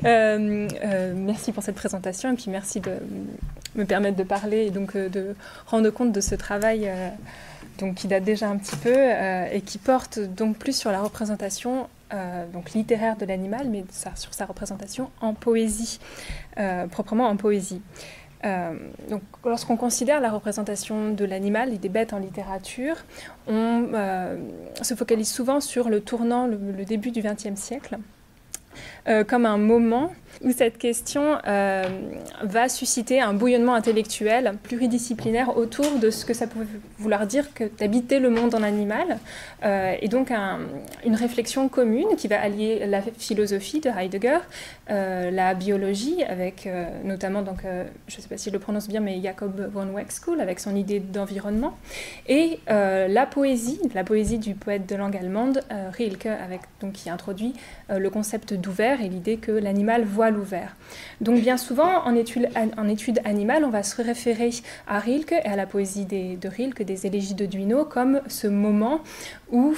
Merci pour cette présentation et puis merci de me permettre de parler et donc de rendre compte de ce travail donc, qui date déjà un petit peu et qui porte donc plus sur la représentation donc littéraire de l'animal, mais sur sa représentation en poésie, proprement en poésie. Donc, lorsqu'on considère la représentation de l'animal et des bêtes en littérature, on se focalise souvent sur le tournant, le début du XXe siècle, comme un moment où cette question va susciter un bouillonnement intellectuel pluridisciplinaire autour de ce que ça pouvait vouloir dire que d'habiter le monde en animal, et donc une réflexion commune qui va allier la philosophie de Heidegger, la biologie, avec notamment, donc, je ne sais pas si je le prononce bien, mais Jacob von Wexkull, avec son idée d'environnement, et la poésie du poète de langue allemande, Rilke, donc, qui introduit le concept d'ouvert et l'idée que l'animal voile ouvert. Donc bien souvent, en étude animale, on va se référer à Rilke et à la poésie de Rilke, des élégies de Duino, comme ce moment où,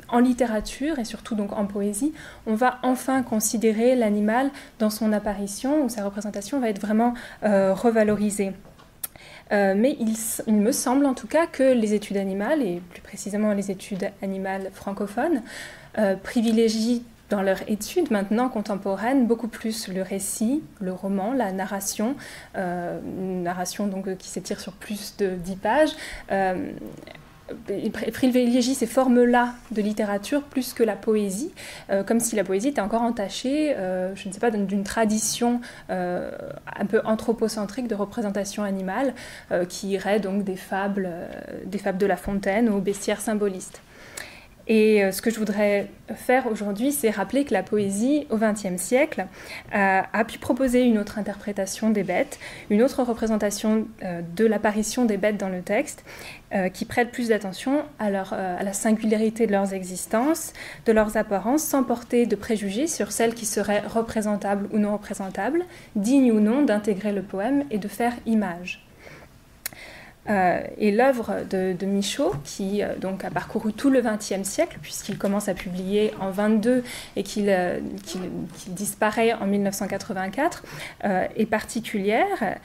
en littérature et surtout donc en poésie, on va enfin considérer l'animal dans son apparition, où sa représentation va être vraiment revalorisée. Mais il me semble en tout cas que les études animales, et plus précisément les études animales francophones, privilégient dans leur étude maintenant contemporaine beaucoup plus le récit, le roman, la narration, une narration donc, qui s'étire sur plus de 10 pages, privilégie ces formes-là de littérature plus que la poésie, comme si la poésie était encore entachée, je ne sais pas, d'une tradition un peu anthropocentrique de représentation animale, qui irait donc des fables de La Fontaine aux bestiaires symbolistes. Et ce que je voudrais faire aujourd'hui, c'est rappeler que la poésie, au XXe siècle, a pu proposer une autre interprétation des bêtes, une autre représentation de l'apparition des bêtes dans le texte, qui prête plus d'attention à la singularité de leurs existences, de leurs apparences, sans porter de préjugés sur celles qui seraient représentables ou non représentables, dignes ou non d'intégrer le poème et de faire image. Et l'œuvre de Michaud, qui donc a parcouru tout le XXe siècle, puisqu'il commence à publier en 22 et qu'il disparaît en 1984, est particulière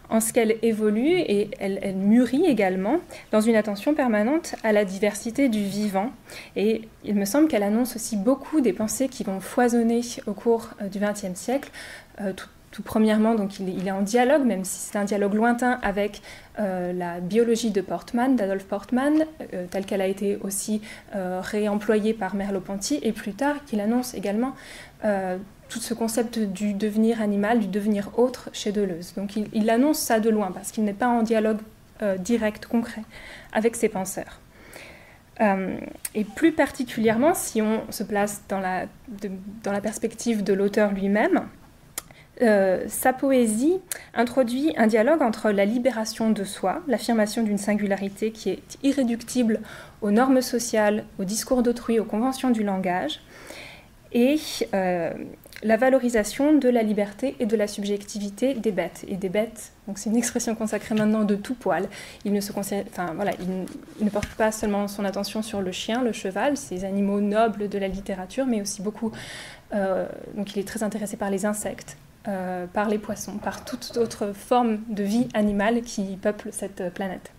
en ce qu'elle évolue et elle mûrit également dans une attention permanente à la diversité du vivant. Et il me semble qu'elle annonce aussi beaucoup des pensées qui vont foisonner au cours du XXe siècle, tout premièrement, donc il est en dialogue, même si c'est un dialogue lointain, avec la biologie d'Adolphe Portman, telle qu'elle a été aussi réemployée par Merleau-Ponty, et plus tard qu'il annonce également tout ce concept du devenir animal, du devenir autre chez Deleuze. Donc il annonce ça de loin, parce qu'il n'est pas en dialogue direct, concret, avec ses penseurs. Et plus particulièrement, si on se place dans la perspective de l'auteur lui-même, sa poésie introduit un dialogue entre la libération de soi, l'affirmation d'une singularité qui est irréductible aux normes sociales, au discours d'autrui, aux conventions du langage, et la valorisation de la liberté et de la subjectivité des bêtes. Et des bêtes, donc c'est une expression consacrée maintenant de tout poil. Il ne porte pas seulement son attention sur le chien, le cheval, ces animaux nobles de la littérature, mais aussi beaucoup. Donc il est très intéressé par les insectes, par les poissons, par toute autre forme de vie animale qui peuple cette planète.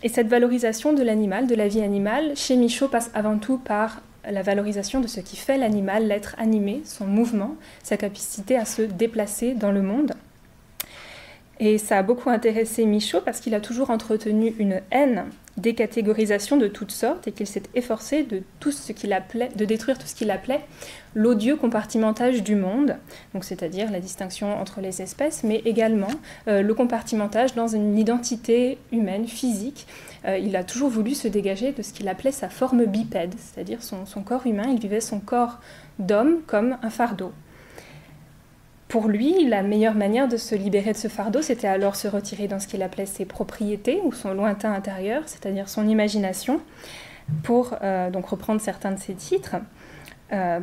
Et cette valorisation de l'animal, de la vie animale, chez Michaud passe avant tout par la valorisation de ce qui fait l'animal, l'être animé, son mouvement, sa capacité à se déplacer dans le monde. Et ça a beaucoup intéressé Michaud parce qu'il a toujours entretenu une haine des catégorisations de toutes sortes et qu'il s'est efforcé de détruire tout ce qu'il appelait l'odieux compartimentage du monde, donc c'est-à-dire la distinction entre les espèces, mais également le compartimentage dans une identité humaine, physique. Il a toujours voulu se dégager de ce qu'il appelait sa forme bipède, c'est-à-dire son corps humain. Il vivait son corps d'homme comme un fardeau. Pour lui, la meilleure manière de se libérer de ce fardeau, c'était alors se retirer dans ce qu'il appelait ses propriétés ou son lointain intérieur, c'est-à-dire son imagination, pour donc reprendre certains de ses titres,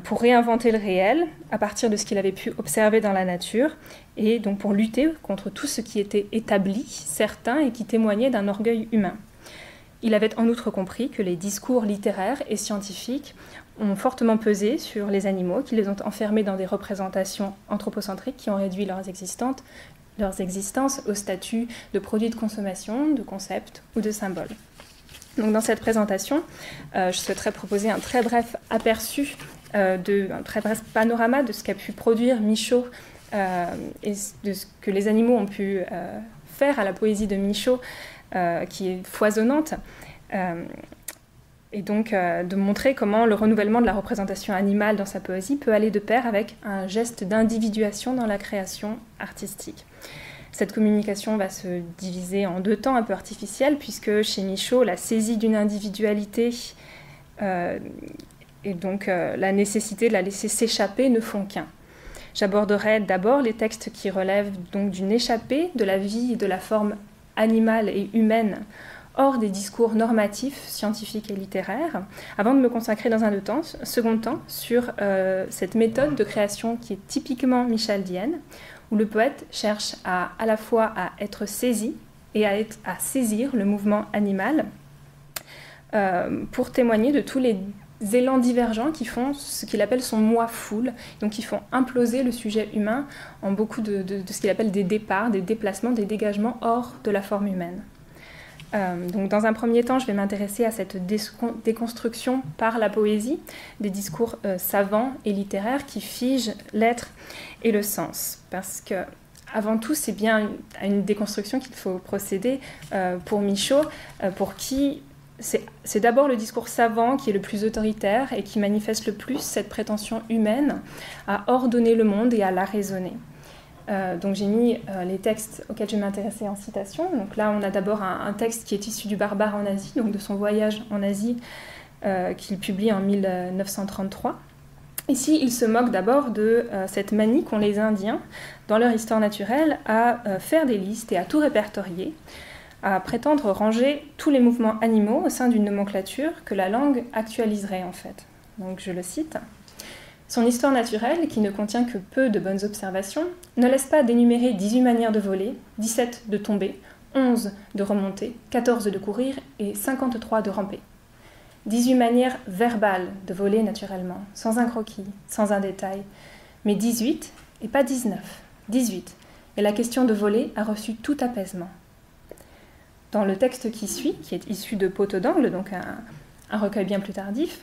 pour réinventer le réel à partir de ce qu'il avait pu observer dans la nature, et donc pour lutter contre tout ce qui était établi, certain, et qui témoignait d'un orgueil humain. Il avait en outre compris que les discours littéraires et scientifiques ont fortement pesé sur les animaux, qui les ont enfermés dans des représentations anthropocentriques qui ont réduit leurs existences au statut de produits de consommation, de concepts ou de symboles. Donc dans cette présentation, je souhaiterais proposer un très bref aperçu, un très bref panorama de ce qu'a pu produire Michaud et de ce que les animaux ont pu faire à la poésie de Michaud, qui est foisonnante, et donc de montrer comment le renouvellement de la représentation animale dans sa poésie peut aller de pair avec un geste d'individuation dans la création artistique. Cette communication va se diviser en deux temps un peu artificiels, puisque chez Michaud, la saisie d'une individualité et donc la nécessité de la laisser s'échapper ne font qu'un. J'aborderai d'abord les textes qui relèvent donc d'une échappée de la vie et de la forme animale et humaine hors des discours normatifs, scientifiques et littéraires, avant de me consacrer dans un second temps sur cette méthode de création qui est typiquement michaldienne, où le poète cherche à la fois à être saisi et à saisir le mouvement animal pour témoigner de tous les élans divergents qui font ce qu'il appelle son moi foule, donc qui font imploser le sujet humain en beaucoup de ce qu'il appelle des départs, des déplacements, des dégagements hors de la forme humaine. Donc dans un premier temps, je vais m'intéresser à cette déconstruction par la poésie des discours savants et littéraires qui figent l'être et le sens. Parce que, avant tout, c'est bien à une déconstruction qu'il faut procéder pour Michaud, pour qui c'est d'abord le discours savant qui est le plus autoritaire et qui manifeste le plus cette prétention humaine à ordonner le monde et à l'arraisonner. Donc j'ai mis les textes auxquels je vais m'intéresser en citation. Donc là, on a d'abord un texte qui est issu du Barbare en Asie, donc de son voyage en Asie qu'il publie en 1933. Ici, il se moque d'abord de cette manie qu'ont les Indiens, dans leur histoire naturelle, à faire des listes et à tout répertorier, à prétendre ranger tous les mouvements animaux au sein d'une nomenclature que la langue actualiserait en fait. Donc je le cite. Son histoire naturelle, qui ne contient que peu de bonnes observations, ne laisse pas d'énumérer 18 manières de voler, 17 de tomber, 11 de remonter, 14 de courir et 53 de ramper. 18 manières verbales de voler naturellement, sans un croquis, sans un détail, mais 18 et pas 19, 18. Et la question de voler a reçu tout apaisement. Dans le texte qui suit, qui est issu de Poteaux d'Angle, donc un recueil bien plus tardif,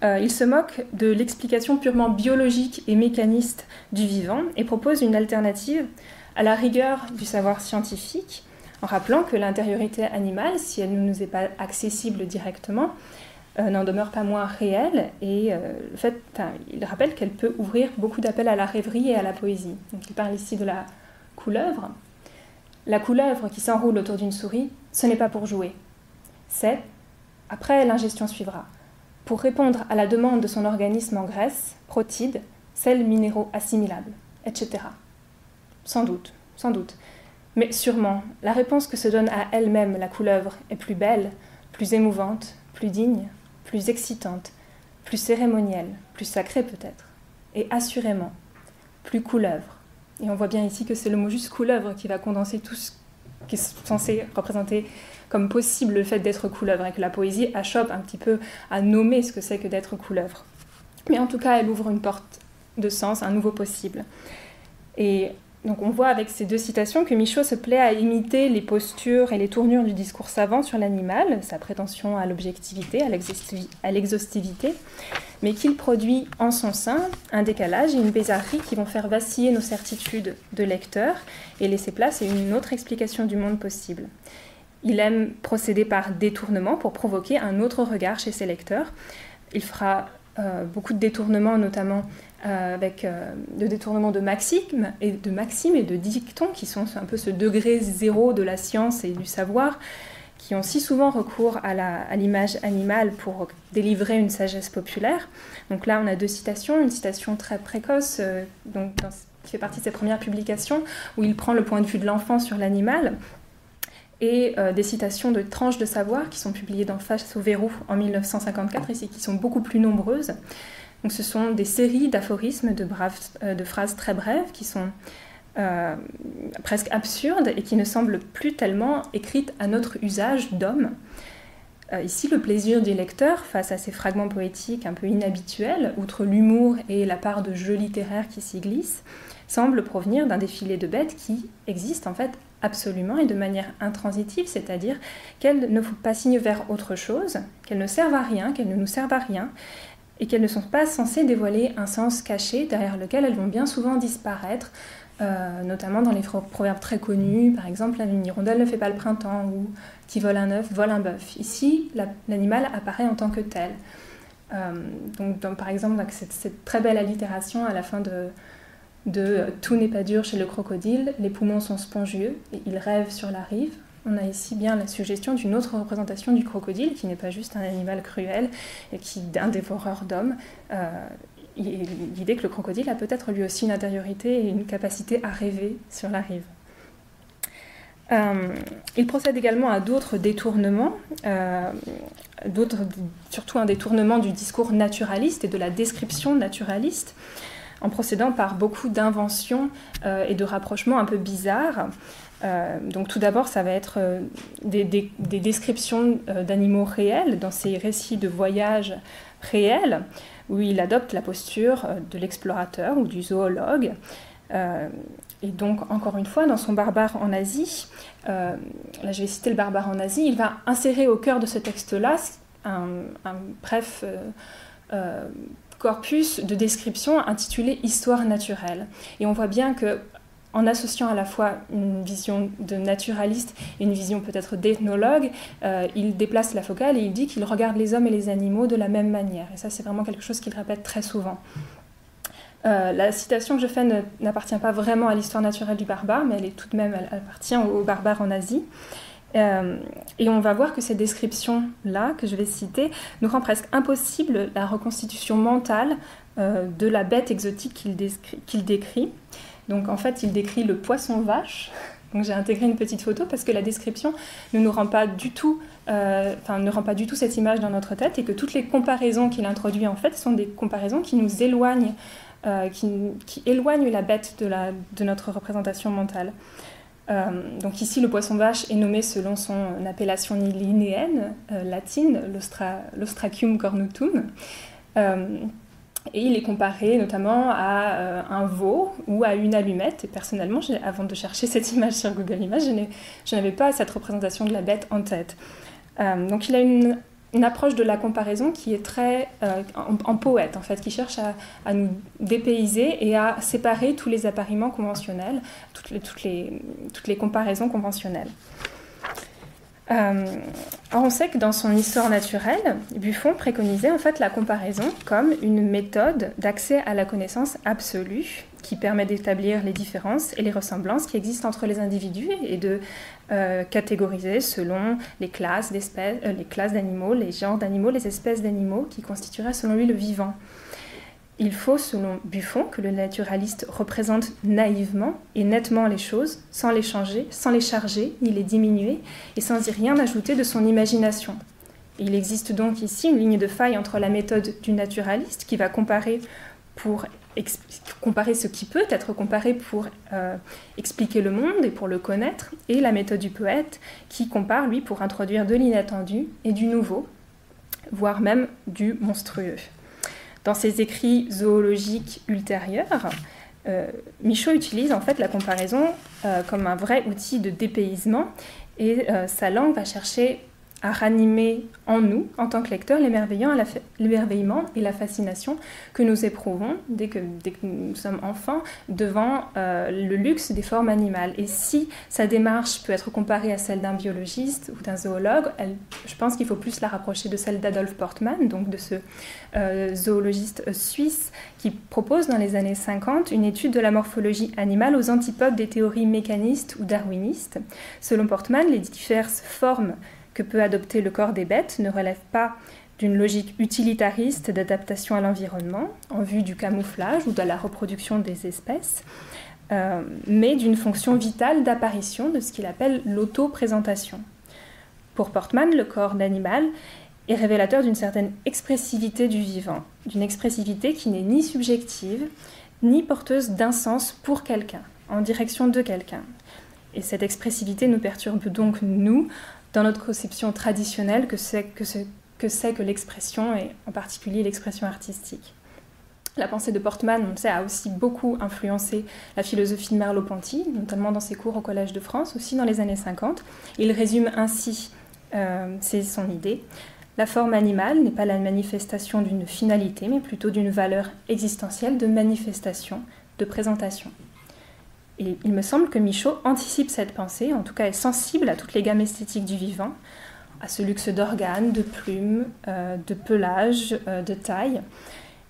il se moque de l'explication purement biologique et mécaniste du vivant et propose une alternative à la rigueur du savoir scientifique, en rappelant que l'intériorité animale, si elle ne nous est pas accessible directement, n'en demeure pas moins réelle, et il rappelle qu'elle peut ouvrir beaucoup d'appels à la rêverie et à la poésie. Donc, il parle ici de la couleuvre. La couleuvre qui s'enroule autour d'une souris, ce n'est pas pour jouer. C'est, après l'ingestion suivra, pour répondre à la demande de son organisme en graisse, protides, sels minéraux assimilables, etc. Sans doute. Mais sûrement, la réponse que se donne à elle-même la couleuvre est plus belle, plus émouvante, plus digne, plus excitante, plus cérémonielle, plus sacrée peut-être, et assurément, plus couleuvre. Et on voit bien ici que c'est le mot juste couleuvre qui va condenser tout ce qui est censé représenter comme possible le fait d'être couleuvre, et que la poésie achoppe un petit peu à nommer ce que c'est que d'être couleuvre. Mais en tout cas, elle ouvre une porte de sens, un nouveau possible. Et donc on voit avec ces deux citations que Michaud se plaît à imiter les postures et les tournures du discours savant sur l'animal, sa prétention à l'objectivité, à l'exhaustivité, mais qu'il produit en son sein un décalage et une bizarrerie qui vont faire vaciller nos certitudes de lecteur et laisser place à une autre explication du monde possible. Il aime procéder par détournement pour provoquer un autre regard chez ses lecteurs. Il fera beaucoup de détournements, notamment avec de détournements de maximes et de dictons, qui sont un peu ce degré zéro de la science et du savoir, qui ont si souvent recours à l'image animale pour délivrer une sagesse populaire. Donc là, on a deux citations, une citation très précoce, qui fait partie de ses premières publications, où il prend le point de vue de l'enfant sur l'animal, et des citations de tranches de savoir qui sont publiées dans Face au verrou en 1954 et qui sont beaucoup plus nombreuses. Donc ce sont des séries d'aphorismes, de phrases très brèves qui sont presque absurdes et qui ne semblent plus tellement écrites à notre usage d'homme. Ici, le plaisir du lecteur face à ces fragments poétiques un peu inhabituels, outre l'humour et la part de jeu littéraire qui s'y glisse, semble provenir d'un défilé de bêtes qui existe en fait absolument et de manière intransitive, c'est-à-dire qu'elles ne font pas signe vers autre chose, qu'elles ne servent à rien, qu'elles ne nous servent à rien, et qu'elles ne sont pas censées dévoiler un sens caché derrière lequel elles vont bien souvent disparaître, notamment dans les proverbes très connus, par exemple, une hirondelle ne fait pas le printemps, ou qui vole un œuf, vole un bœuf. Ici, l'animal apparaît en tant que tel. Par exemple, cette très belle allitération à la fin de tout n'est pas dur chez le crocodile, les poumons sont spongieux et il rêve sur la rive. On a ici bien la suggestion d'une autre représentation du crocodile, qui n'est pas juste un animal cruel, et un dévoreur d'hommes. L'idée que le crocodile a peut-être lui aussi une intériorité et une capacité à rêver sur la rive. Il procède également à d'autres détournements, surtout un détournement du discours naturaliste et de la description naturaliste, en procédant par beaucoup d'inventions et de rapprochements un peu bizarres. Donc tout d'abord, ça va être des descriptions d'animaux réels dans ces récits de voyages réels, où il adopte la posture de l'explorateur ou du zoologue. Et donc, encore une fois, dans son Barbare en Asie, là je vais citer le Barbare en Asie, il va insérer au cœur de ce texte-là un bref corpus de descriptions intitulé « Histoire naturelle ». Et on voit bien que, en associant à la fois une vision de naturaliste et une vision peut-être d'ethnologue, il déplace la focale et il dit qu'il regarde les hommes et les animaux de la même manière. Et ça, c'est vraiment quelque chose qu'il répète très souvent. La citation que je fais n'appartient pas vraiment à l'histoire naturelle du barbare, mais elle appartient au barbare en Asie. Et on va voir que ces descriptions-là, que je vais citer, nous rend presque impossible la reconstitution mentale de la bête exotique qu'il décrit. Donc en fait, il décrit le poisson-vache. Donc j'ai intégré une petite photo parce que la description ne rend pas du tout cette image dans notre tête, et que toutes les comparaisons qu'il introduit en fait sont des comparaisons qui nous éloignent, qui éloignent la bête de notre représentation mentale. Donc ici, le poisson-vache est nommé selon son appellation linéenne latine, l'Ostracium cornutum. Et il est comparé notamment à un veau ou à une allumette. Et personnellement, avant de chercher cette image sur Google Images, je n'avais pas cette représentation de la bête en tête. Donc il a une approche de la comparaison qui est très en poète, en fait, qui cherche à nous dépayser et à séparer tous les appariements conventionnels, toutes les comparaisons conventionnelles. Or on sait que dans son Histoire naturelle, Buffon préconisait en fait la comparaison comme une méthode d'accès à la connaissance absolue qui permet d'établir les différences et les ressemblances qui existent entre les individus et de catégoriser selon les classes d'animaux, les genres d'animaux, les espèces d'animaux qui constitueraient selon lui le vivant. Il faut, selon Buffon, que le naturaliste représente naïvement et nettement les choses, sans les changer, sans les charger, ni les diminuer, et sans y rien ajouter de son imagination. Et il existe donc ici une ligne de faille entre la méthode du naturaliste, qui va comparer ce qui peut être comparé pour expliquer le monde et pour le connaître, et la méthode du poète, qui compare, lui, pour introduire de l'inattendu et du nouveau, voire même du monstrueux. Dans ses écrits zoologiques ultérieurs, Michaux utilise en fait la comparaison comme un vrai outil de dépaysement, et sa langue va chercher à ranimer en nous, en tant que lecteurs, l'émerveillement et la fascination que nous éprouvons dès que nous sommes enfants devant le luxe des formes animales. Et si sa démarche peut être comparée à celle d'un biologiste ou d'un zoologue, je pense qu'il faut plus la rapprocher de celle d'Adolf Portmann, donc de ce zoologiste suisse qui propose dans les années 50 une étude de la morphologie animale aux antipodes des théories mécanistes ou darwinistes. Selon Portmann, les diverses formes que peut adopter le corps des bêtes ne relève pas d'une logique utilitariste d'adaptation à l'environnement en vue du camouflage ou de la reproduction des espèces, mais d'une fonction vitale d'apparition de ce qu'il appelle l'autoprésentation. Pour Portmann, le corps d'animal est révélateur d'une certaine expressivité du vivant, d'une expressivité qui n'est ni subjective, ni porteuse d'un sens pour quelqu'un, en direction de quelqu'un. Et cette expressivité nous perturbe donc, nous, dans notre conception traditionnelle que c'est que l'expression, et en particulier l'expression artistique. La pensée de Portman, on le sait, a aussi beaucoup influencé la philosophie de Merleau-Ponty, notamment dans ses cours au Collège de France, aussi dans les années 50. Il résume ainsi son idée. La forme animale n'est pas la manifestation d'une finalité, mais plutôt d'une valeur existentielle de manifestation, de présentation. Et il me semble que Michaud anticipe cette pensée, en tout cas est sensible à toutes les gammes esthétiques du vivant, à ce luxe d'organes, de plumes, de pelage, de taille,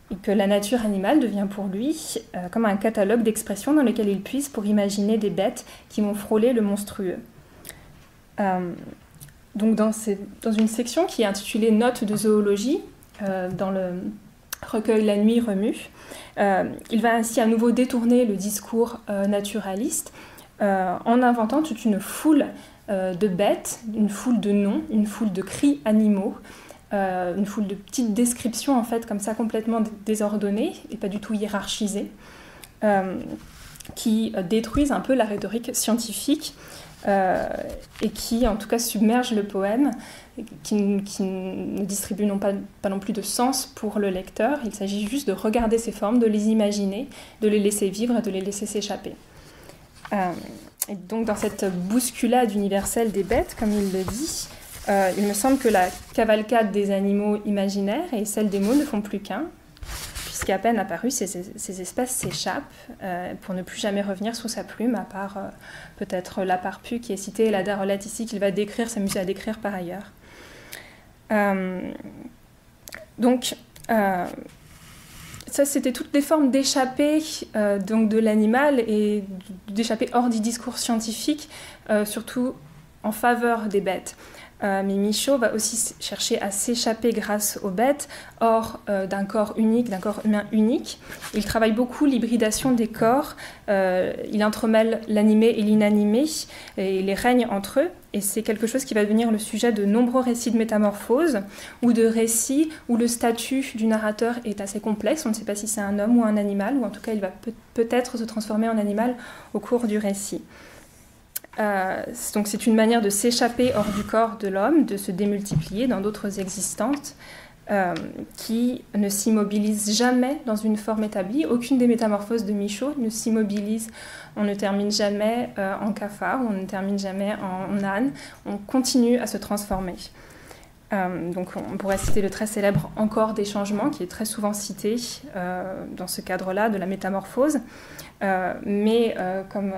et que la nature animale devient pour lui comme un catalogue d'expressions dans lequel il puise pour imaginer des bêtes qui vont frôler le monstrueux. Donc dans une section qui est intitulée « Notes de zoologie », dans le recueil « La nuit remue », il va ainsi à nouveau détourner le discours naturaliste en inventant toute une foule de bêtes, une foule de noms, une foule de cris animaux, une foule de petites descriptions en fait comme ça complètement désordonnées et pas du tout hiérarchisées, qui détruisent un peu la rhétorique scientifique et qui en tout cas submergent le poème, qui ne distribue pas non plus de sens pour le lecteur. Il s'agit juste de regarder ces formes, de les imaginer, de les laisser vivre et de les laisser s'échapper. Et donc dans cette bousculade universelle des bêtes, comme il le dit, il me semble que la cavalcade des animaux imaginaires et celle des mots ne font plus qu'un, puisqu'à peine apparues, ces espèces s'échappent pour ne plus jamais revenir sous sa plume, à part peut-être la parpue qui est citée et la darolette ici qu'il va décrire, s'amuser à décrire par ailleurs. Donc, ça, c'était toutes les formes d'échapper donc de l'animal et d'échapper hors du discours scientifique, surtout en faveur des bêtes. Mais Michaud va aussi chercher à s'échapper grâce aux bêtes, hors d'un corps unique, d'un corps humain unique. Il travaille beaucoup l'hybridation des corps, il entremêle l'animé et l'inanimé, et les règne entre eux, et c'est quelque chose qui va devenir le sujet de nombreux récits de métamorphose, ou de récits où le statut du narrateur est assez complexe, on ne sait pas si c'est un homme ou un animal, ou en tout cas il va peut-être se transformer en animal au cours du récit. Donc c'est une manière de s'échapper hors du corps de l'homme, de se démultiplier dans d'autres existences qui ne s'immobilisent jamais dans une forme établie. Aucune des métamorphoses de Michaud ne s'immobilise. On ne termine jamais en cafard, on ne termine jamais en âne. On continue à se transformer. Donc on pourrait citer le très célèbre « Encore des changements » qui est très souvent cité dans ce cadre-là de la métamorphose. Mais comme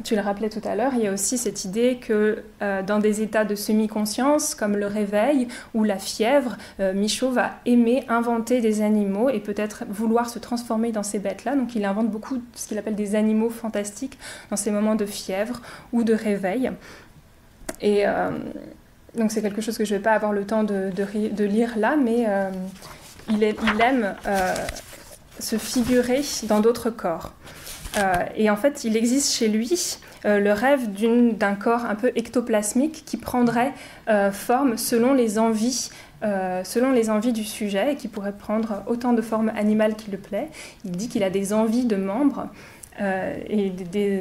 tu le rappelais tout à l'heure, il y a aussi cette idée que dans des états de semi-conscience comme le réveil ou la fièvre, Michaud va aimer inventer des animaux et peut-être vouloir se transformer dans ces bêtes-là. Donc il invente beaucoup de ce qu'il appelle des animaux fantastiques dans ces moments de fièvre ou de réveil. Et donc c'est quelque chose que je ne vais pas avoir le temps de lire là, mais il aime se figurer dans d'autres corps. Et en fait, il existe chez lui le rêve d'un corps un peu ectoplasmique qui prendrait forme selon les envies du sujet et qui pourrait prendre autant de formes animales qu'il le plaît. Il dit qu'il a des envies de membres et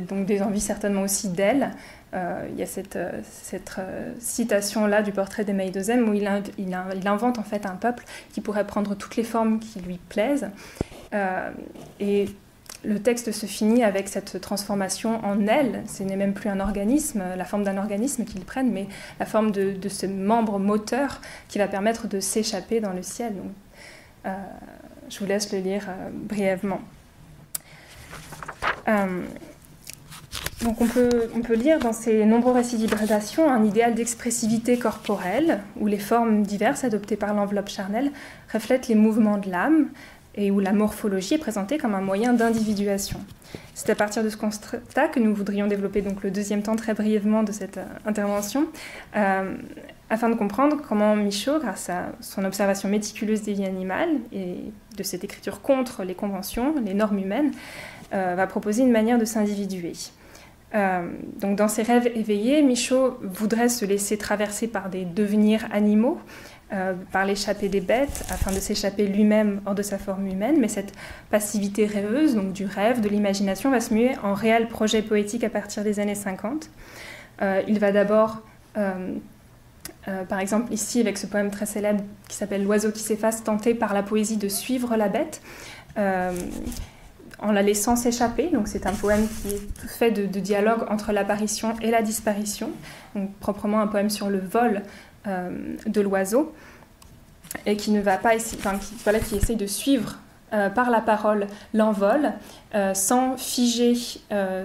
donc des envies certainement aussi d'ailes. Il y a cette citation-là du portrait d'Aimé Deuxem où il invente en fait un peuple qui pourrait prendre toutes les formes qui lui plaisent. Et le texte se finit avec cette transformation en aile. Ce n'est même plus un organisme, la forme d'un organisme qu'ils prennent, mais la forme de ce membre moteur qui va permettre de s'échapper dans le ciel. Donc, je vous laisse le lire brièvement. Donc on peut lire dans ces nombreux récits d'hybridation un idéal d'expressivité corporelle où les formes diverses adoptées par l'enveloppe charnelle reflètent les mouvements de l'âme et où la morphologie est présentée comme un moyen d'individuation. C'est à partir de ce constat que nous voudrions développer donc le deuxième temps très brièvement de cette intervention afin de comprendre comment Michaud, grâce à son observation méticuleuse des vies animales et de cette écriture contre les conventions, les normes humaines, va proposer une manière de s'individuer. Donc dans ses rêves éveillés, Michaud voudrait se laisser traverser par des devenirs animaux, par l'échappée des bêtes, afin de s'échapper lui-même hors de sa forme humaine, mais cette passivité rêveuse, donc du rêve, de l'imagination, va se muer en réel projet poétique à partir des années 50. Il va d'abord Par exemple, ici, avec ce poème très célèbre qui s'appelle « L'oiseau qui s'efface, tenté par la poésie de suivre la bête », en la laissant s'échapper. Donc c'est un poème qui est fait de dialogue entre l'apparition et la disparition, donc proprement un poème sur le vol de l'oiseau, et qui ne va pas qui essaye de suivre par la parole l'envol, sans figer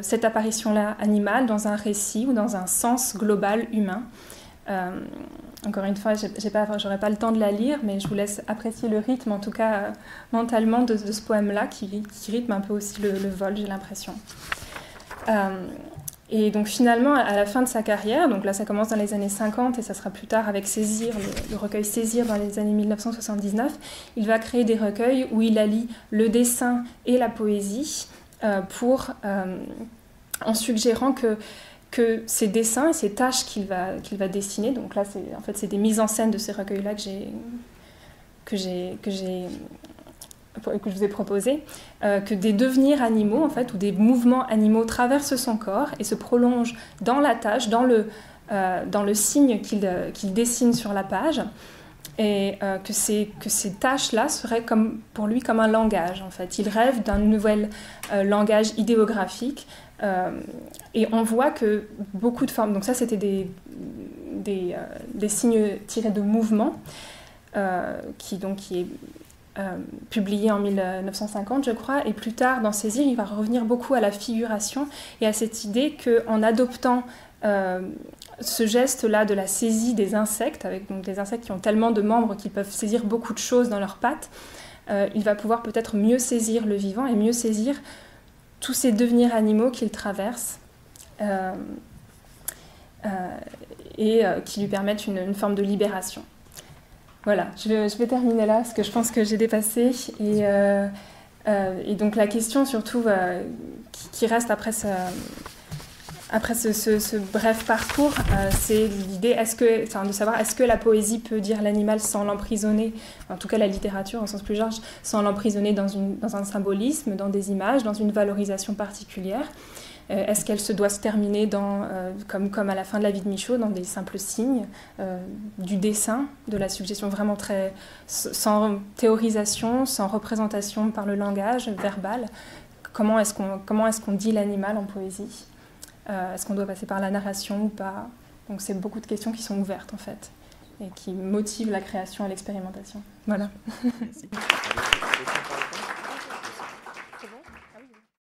cette apparition-là animale dans un récit ou dans un sens global humain. Encore une fois, j'aurais pas le temps de la lire, mais je vous laisse apprécier le rythme, en tout cas mentalement, de ce poème-là, qui rythme un peu aussi le vol, j'ai l'impression. Et donc finalement, à la fin de sa carrière, donc là ça commence dans les années 50 et ça sera plus tard avec Saisir, le recueil Saisir dans les années 1979, il va créer des recueils où il allie le dessin et la poésie en suggérant que ces dessins et ces tâches qu'il va dessiner, donc là c'est des mises en scène de ces recueils-là que je vous ai proposé, que des devenirs animaux en fait, ou des mouvements animaux traversent son corps et se prolongent dans la tâche, dans le signe qu'il dessine sur la page, et que ces tâches-là seraient pour lui comme un langage en fait. Il rêve d'un nouvel langage idéographique. Et on voit que beaucoup de formes, donc ça c'était des signes tirés de mouvements, qui est publié en 1950 je crois, et plus tard dans Saisir il va revenir beaucoup à la figuration et à cette idée qu'en adoptant ce geste-là de la saisie des insectes, avec donc des insectes qui ont tellement de membres qu'ils peuvent saisir beaucoup de choses dans leurs pattes, il va pouvoir peut-être mieux saisir le vivant et mieux saisir tous ces devenirs animaux qu'il traverse et qui lui permettent une forme de libération. Voilà, je vais terminer là parce que je pense que j'ai dépassé. Et donc la question surtout qui reste après ce bref parcours, c'est l'idée de savoir est-ce que la poésie peut dire l'animal sans l'emprisonner, en tout cas la littérature en sens plus large, sans l'emprisonner dans un symbolisme, dans des images, dans une valorisation particulière. Est-ce qu'elle doit se terminer comme à la fin de la vie de Michaud, dans des simples signes, du dessin, de la suggestion vraiment sans théorisation, sans représentation par le langage verbal? Comment est-ce qu'on dit l'animal en poésie? Est-ce qu'on doit passer par la narration ou pas? Donc c'est beaucoup de questions qui sont ouvertes en fait et qui motivent la création et l'expérimentation. Voilà. Merci.